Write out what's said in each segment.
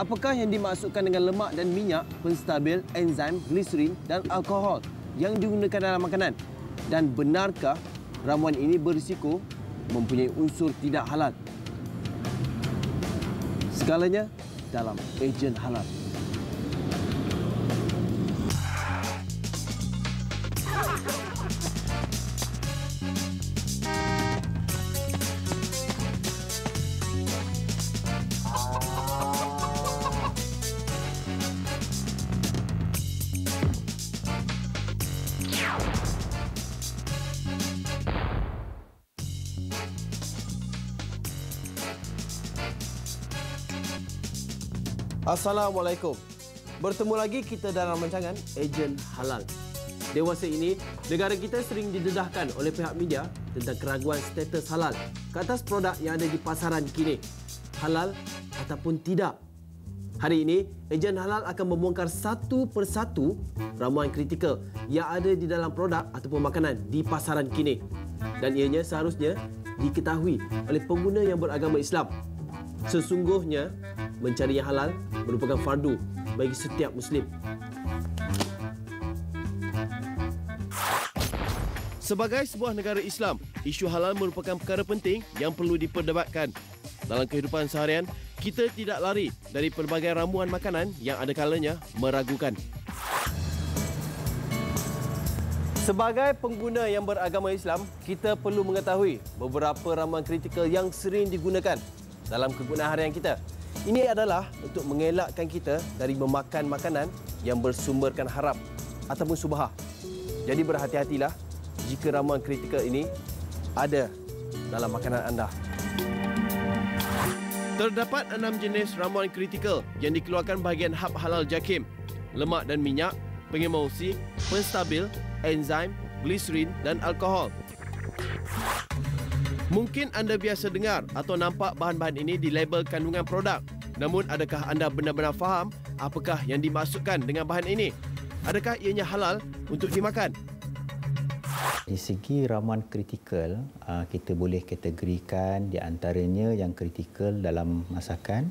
Apakah yang dimaksudkan dengan lemak dan minyak, penstabil, enzim, gliserin dan alkohol yang digunakan dalam makanan? Dan benarkah ramuan ini berisiko mempunyai unsur tidak halal? Segalanya dalam Ejen Halal. Assalamualaikum. Bertemu lagi kita dalam rancangan Ejen Halal. Dewasa ini, negara kita sering didedahkan oleh pihak media tentang keraguan status halal ke atas produk yang ada di pasaran kini. Halal ataupun tidak. Hari ini, Ejen Halal akan membongkar satu persatu ramuan kritikal yang ada di dalam produk ataupun makanan di pasaran kini. Dan ianya seharusnya diketahui oleh pengguna yang beragama Islam. Sesungguhnya, mencari yang halal merupakan fardu bagi setiap Muslim. Sebagai sebuah negara Islam, isu halal merupakan perkara penting yang perlu diperdebatkan. Dalam kehidupan seharian, kita tidak lari dari pelbagai ramuan makanan yang ada kalanya meragukan. Sebagai pengguna yang beragama Islam, kita perlu mengetahui beberapa ramuan kritikal yang sering digunakan dalam kegunaan harian kita. Ini adalah untuk mengelakkan kita dari memakan makanan yang bersumberkan haram ataupun subhah. Jadi berhati-hatilah jika ramuan kritikal ini ada dalam makanan anda. Terdapat 6 jenis ramuan kritikal yang dikeluarkan bahagian Hab Halal JAKIM. Lemak dan minyak, pengemulsi, penstabil, enzim, gliserin dan alkohol. Mungkin anda biasa dengar atau nampak bahan-bahan ini di label kandungan produk. Namun, adakah anda benar-benar faham apakah yang dimaksudkan dengan bahan ini? Adakah ianya halal untuk dimakan? Di segi ramuan kritikal, kita boleh kategorikan di antaranya yang kritikal dalam masakan.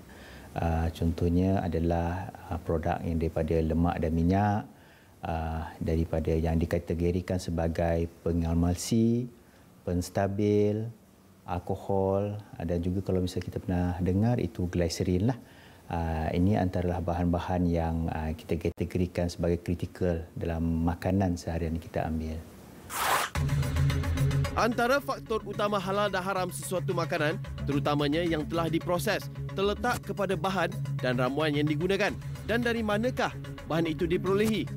Contohnya adalah produk yang daripada lemak dan minyak, daripada yang dikategorikan sebagai pengemulsi, penstabil, alkohol, dan juga kalau misalnya kita pernah dengar itu gliserin lah. Ini antara bahan-bahan yang kita kategorikan sebagai kritikal dalam makanan seharian kita ambil. Antara faktor utama halal dan haram sesuatu makanan, terutamanya yang telah diproses, terletak kepada bahan dan ramuan yang digunakan. Dan dari manakah bahan itu diperolehi?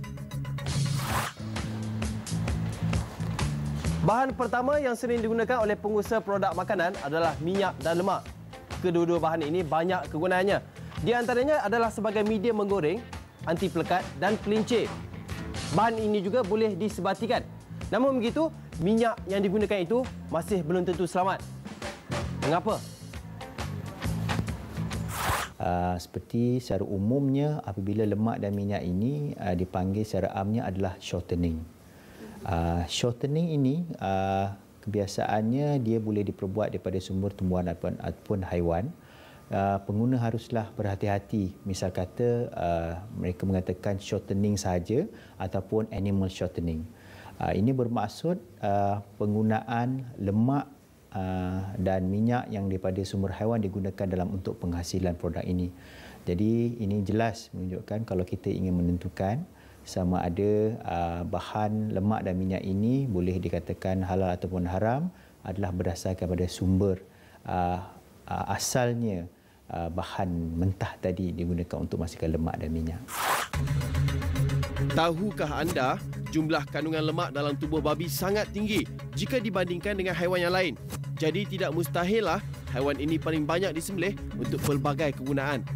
Bahan pertama yang sering digunakan oleh pengusaha produk makanan adalah minyak dan lemak. Kedua-dua bahan ini banyak kegunaannya. Di antaranya adalah sebagai media menggoreng, anti pelekat dan pelincir. Bahan ini juga boleh disebatikan. Namun begitu, minyak yang digunakan itu masih belum tentu selamat. Mengapa? Seperti secara umumnya, apabila lemak dan minyak ini dipanggil secara amnya adalah shortening. Shortening ini kebiasaannya dia boleh diperbuat daripada sumber tumbuhan ataupun haiwan. Pengguna haruslah berhati-hati. Misal kata mereka mengatakan shortening sahaja ataupun animal shortening. Ini bermaksud penggunaan lemak dan minyak yang daripada sumber haiwan digunakan dalam untuk penghasilan produk ini. Jadi ini jelas menunjukkan kalau kita ingin menentukan sama ada bahan lemak dan minyak ini boleh dikatakan halal ataupun haram adalah berdasarkan pada sumber asalnya bahan mentah tadi digunakan untuk menghasilkan lemak dan minyak. Tahukah anda jumlah kandungan lemak dalam tubuh babi sangat tinggi jika dibandingkan dengan haiwan yang lain? Jadi tidak mustahillah haiwan ini paling banyak disembelih untuk pelbagai kegunaan.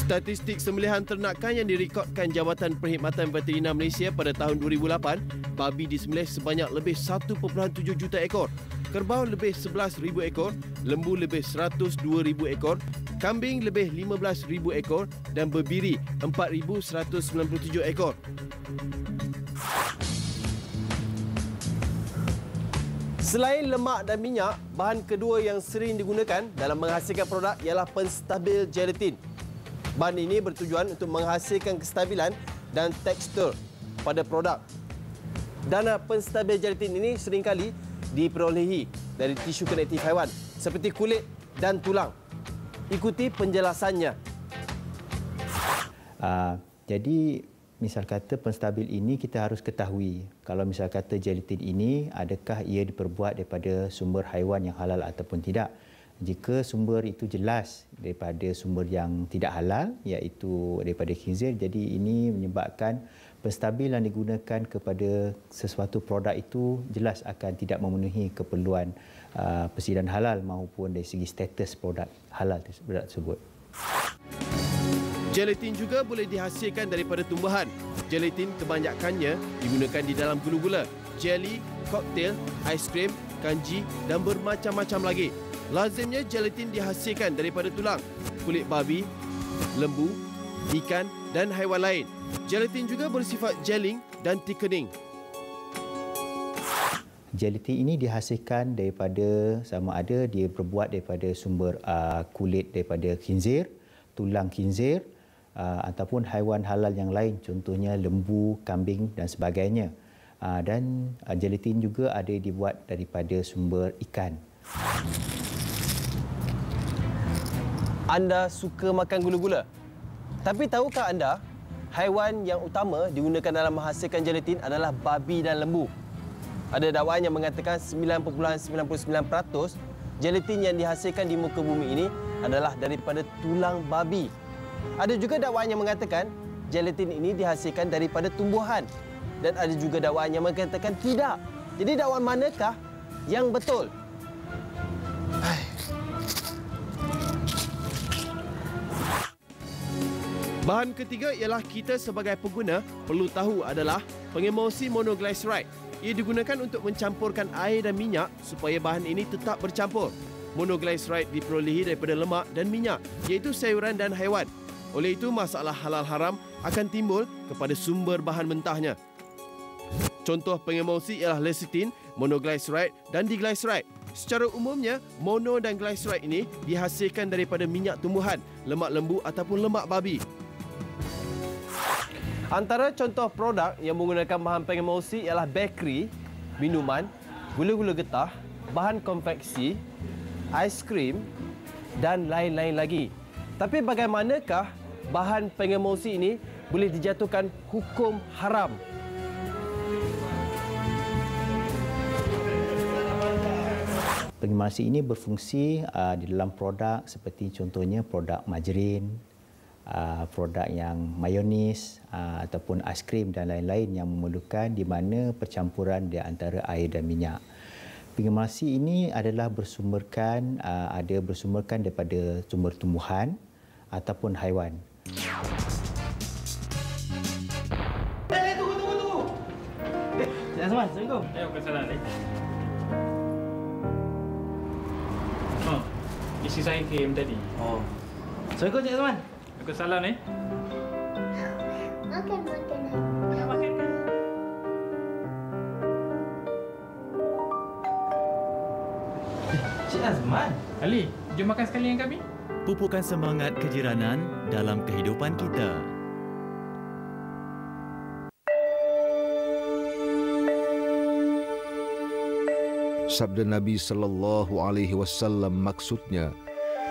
Statistik sembelihan ternakan yang direkodkan Jabatan Perkhidmatan Veteriner Malaysia pada tahun 2008, babi disembelih sebanyak lebih 1.7 juta ekor, kerbau lebih 11,000 ekor, lembu lebih 102,000 ekor, kambing lebih 15,000 ekor dan berbiri 4,197 ekor. Selain lemak dan minyak, bahan kedua yang sering digunakan dalam menghasilkan produk ialah penstabil gelatin. Bahan ini bertujuan untuk menghasilkan kestabilan dan tekstur pada produk. Dan penstabil gelatin ini seringkali diperolehi dari tisu konektif haiwan seperti kulit dan tulang. Ikuti penjelasannya. Jadi misal kata penstabil ini kita harus ketahui kalau misal kata gelatin ini adakah ia diperbuat daripada sumber haiwan yang halal ataupun tidak. Jika sumber itu jelas daripada sumber yang tidak halal iaitu daripada khinzir, jadi ini menyebabkan penstabil yang digunakan kepada sesuatu produk itu jelas akan tidak memenuhi keperluan persediaan halal maupun dari segi status produk halal tersebut. Gelatin juga boleh dihasilkan daripada tumbuhan. Gelatin kebanyakannya digunakan di dalam gula-gula, jeli, koktail, aiskrim, kanji dan bermacam-macam lagi. Lazimnya gelatin dihasilkan daripada tulang, kulit babi, lembu, ikan dan haiwan lain. Gelatin juga bersifat gelling dan thickening. Gelatin ini dihasilkan daripada sama ada dia berbuat daripada sumber kulit daripada khinzir, tulang khinzir, ataupun haiwan halal yang lain, contohnya lembu, kambing dan sebagainya. Dan gelatin juga ada dibuat daripada sumber ikan. Anda suka makan gula-gula? Tapi tahukah anda, haiwan yang utama digunakan dalam menghasilkan gelatin adalah babi dan lembu. Ada dakwaan yang mengatakan 9.99% gelatin yang dihasilkan di muka bumi ini adalah daripada tulang babi. Ada juga dakwaan yang mengatakan gelatin ini dihasilkan daripada tumbuhan. Dan ada juga dakwaan yang mengatakan tidak. Jadi dakwaan manakah yang betul? Bahan ketiga ialah kita sebagai pengguna perlu tahu adalah pengemulsi monoglyceride. Ia digunakan untuk mencampurkan air dan minyak supaya bahan ini tetap bercampur. Monoglyceride diperolehi daripada lemak dan minyak, iaitu sayuran dan haiwan. Oleh itu, masalah halal haram akan timbul kepada sumber bahan mentahnya. Contoh pengemulsi ialah lecithin, monoglyceride dan diglyceride. Secara umumnya, mono dan glyceride ini dihasilkan daripada minyak tumbuhan, lemak lembu ataupun lemak babi. Antara contoh produk yang menggunakan bahan pengemulsi ialah bakery, minuman, gula-gula getah, bahan konveksi, aiskrim dan lain-lain lagi. Tapi bagaimanakah bahan pengemulsi ini boleh dijatuhkan hukum haram? Pengemulsi ini berfungsi di dalam produk seperti contohnya produk margarin, produk yang mayonis ataupun aiskrim dan lain-lain yang memerlukan di mana percampuran di antara air dan minyak. Pengemulsi ini adalah bersumberkan daripada sumber tumbuhan ataupun haiwan. Tunggu. Cik Azman, Assalamualaikum. Bukan salah ni. Oh, isi saya kirim tadi. Oh. Assalamualaikum Cik Azman. Bukan salah ni. Makan. Nak makan kan? Cik Azman. Ali, jom makan sekali dengan kami. Pupukan semangat kejiranan dalam kehidupan kita. Sabda Nabi sallallahu alaihi wasallam maksudnya,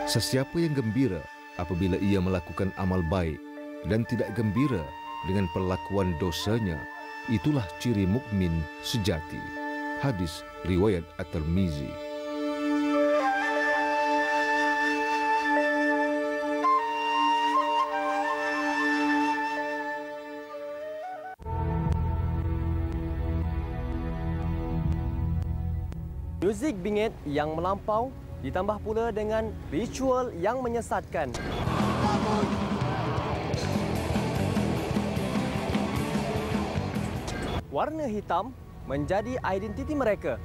sesiapa yang gembira apabila ia melakukan amal baik dan tidak gembira dengan perlakuan dosanya, itulah ciri mukmin sejati. Hadis riwayat At-Tirmizi. Muzik bingit yang melampau ditambah pula dengan ritual yang menyesatkan. Warna hitam menjadi identiti mereka.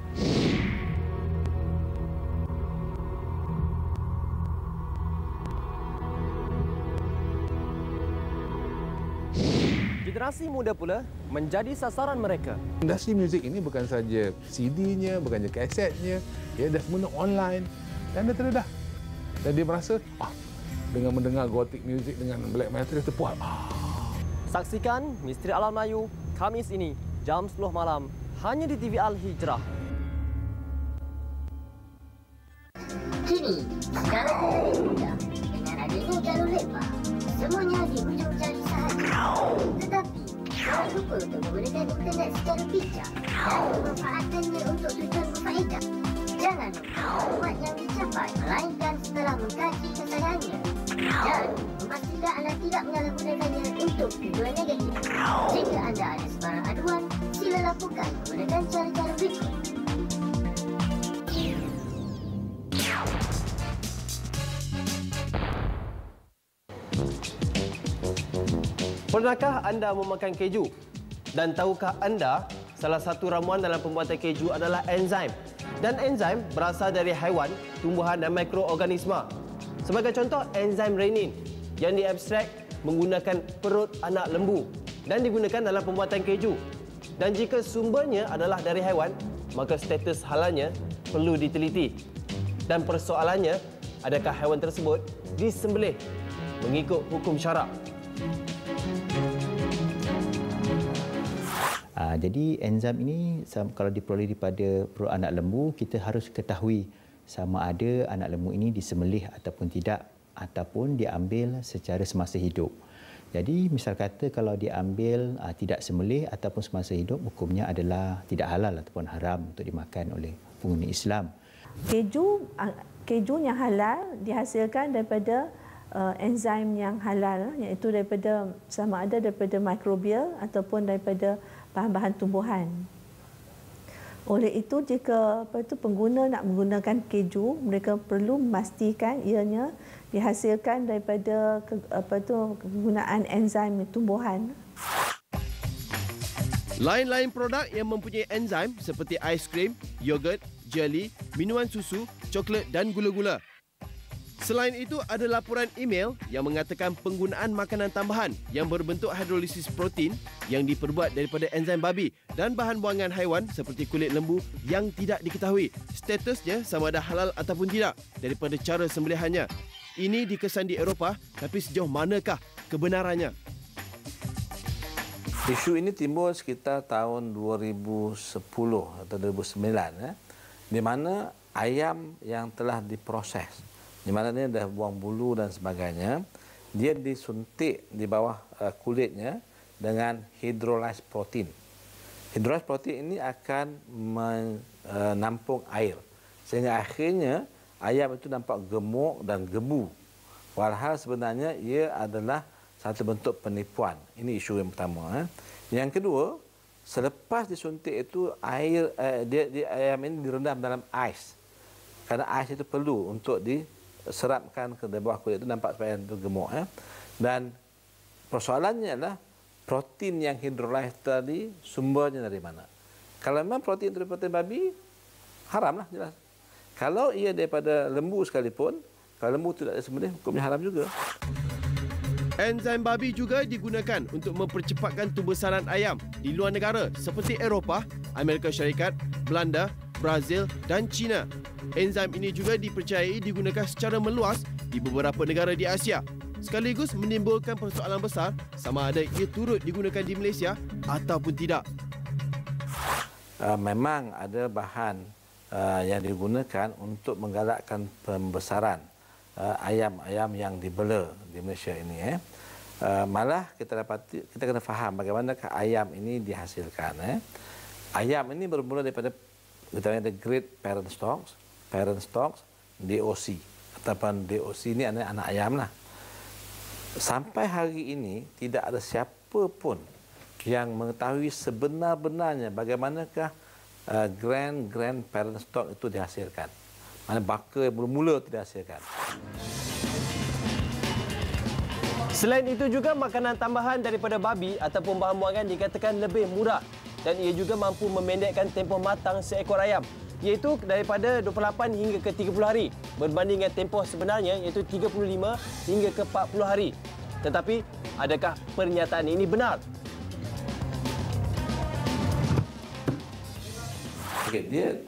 Generasi muda pula menjadi sasaran mereka. Industri muzik ini bukan saja CD-nya, bukan saja kasetnya, dia dah semua online dan dia terdedah. Dan dia merasa, dengan mendengar gothic music dengan black metal, dia terpuas. Saksikan Misteri Alam Melayu Khamis ini jam 10 malam hanya di TV Al Hijrah. Kini, sekarang mudah dengan adanya jalur lebar, semuanya di hujung jari sahaja. Tetapi, jangan lupa untuk menggunakan internet secara bijak dan memanfaatkannya untuk tujuan berfaedah. Jangan lupa buat yang dicapai melainkan setelah mengkaji kesayangannya. Dan memastikan anda tidak menyalahgunakannya untuk tujuan negatif. Jika anda ada sebarang aduan, sila laporkan menggunakan cara-cara berikut. Pernahkah anda memakan keju? Dan tahukah anda salah satu ramuan dalam pembuatan keju adalah enzim? Dan enzim berasal dari haiwan, tumbuhan dan mikroorganisma. Sebagai contoh, enzim renin yang diabstrak menggunakan perut anak lembu dan digunakan dalam pembuatan keju. Dan jika sumbernya adalah dari haiwan, maka status halalnya perlu diteliti. Dan persoalannya, adakah haiwan tersebut disembelih mengikut hukum syarak? Jadi enzim ini kalau diperoleh daripada perut anak lembu, kita harus ketahui sama ada anak lembu ini disembelih ataupun tidak, ataupun diambil secara semasa hidup. Jadi misal kata kalau diambil tidak sembelih ataupun semasa hidup, hukumnya adalah tidak halal ataupun haram untuk dimakan oleh penghuni Islam. Keju yang halal dihasilkan daripada enzim yang halal, iaitu daripada sama ada daripada mikrobial ataupun daripada bahan-bahan tumbuhan. Oleh itu, jika pengguna nak menggunakan keju, mereka perlu memastikan ianya dihasilkan daripada penggunaan enzim tumbuhan. Lain-lain produk yang mempunyai enzim seperti aiskrim, yogurt, jeli, minuman susu, coklat dan gula-gula. Selain itu, ada laporan email yang mengatakan penggunaan makanan tambahan yang berbentuk hidrolisis protein yang diperbuat daripada enzim babi dan bahan buangan haiwan seperti kulit lembu yang tidak diketahui statusnya sama ada halal ataupun tidak daripada cara sembelihannya. Ini dikesan di Eropah, tapi sejauh manakah kebenarannya? Isu ini timbul sekitar tahun 2010 atau 2009, di mana ayam yang telah diproses, di mana dia dah buang bulu dan sebagainya, dia disuntik di bawah kulitnya dengan hydrolyzed protein. Hydrolyzed protein ini akan menampung air, sehingga akhirnya ayam itu nampak gemuk dan gebu. Walhal sebenarnya ia adalah satu bentuk penipuan. Ini isu yang pertama. Yang kedua, selepas disuntik itu ayam ini direndam dalam ais. Kerana ais itu perlu untuk diserapkan ke bawah kulit itu, nampak supaya itu gemuk. Dan persoalannya adalah protein yang hidrolyzed tadi sumbernya dari mana? Kalau memang protein itu daripada babi, haramlah jelas. Kalau ia daripada lembu sekalipun, kalau lembu tidak disembelih, hukumnya haram juga. Enzim babi juga digunakan untuk mempercepatkan tumbesaran ayam di luar negara seperti Eropah, Amerika Syarikat, Belanda, Brazil dan China. Enzim ini juga dipercayai digunakan secara meluas di beberapa negara di Asia, sekaligus menimbulkan persoalan besar sama ada ia turut digunakan di Malaysia ataupun tidak. Memang ada bahan yang digunakan untuk menggalakkan pembesaran ayam-ayam yang dibela di Malaysia ini. Malah kita kena faham bagaimana ayam ini dihasilkan. Ayam ini bermula daripada kita ada great parent stocks, DOC. Ataupun DOC ini adalah anak ayam lah. Sampai hari ini tidak ada siapa pun yang mengetahui sebenar-benarnya bagaimanakah grand parent stock itu dihasilkan. Mana baka yang mula-mula tidak dihasilkan. Selain itu juga makanan tambahan daripada babi ataupun bahan buangan dikatakan lebih murah dan ia juga mampu memendekkan tempoh matang seekor ayam, iaitu daripada 28 hingga ke 30 hari berbanding dengan tempoh sebenarnya iaitu 35 hingga ke 40 hari. Tetapi adakah pernyataan ini benar? Okey, dia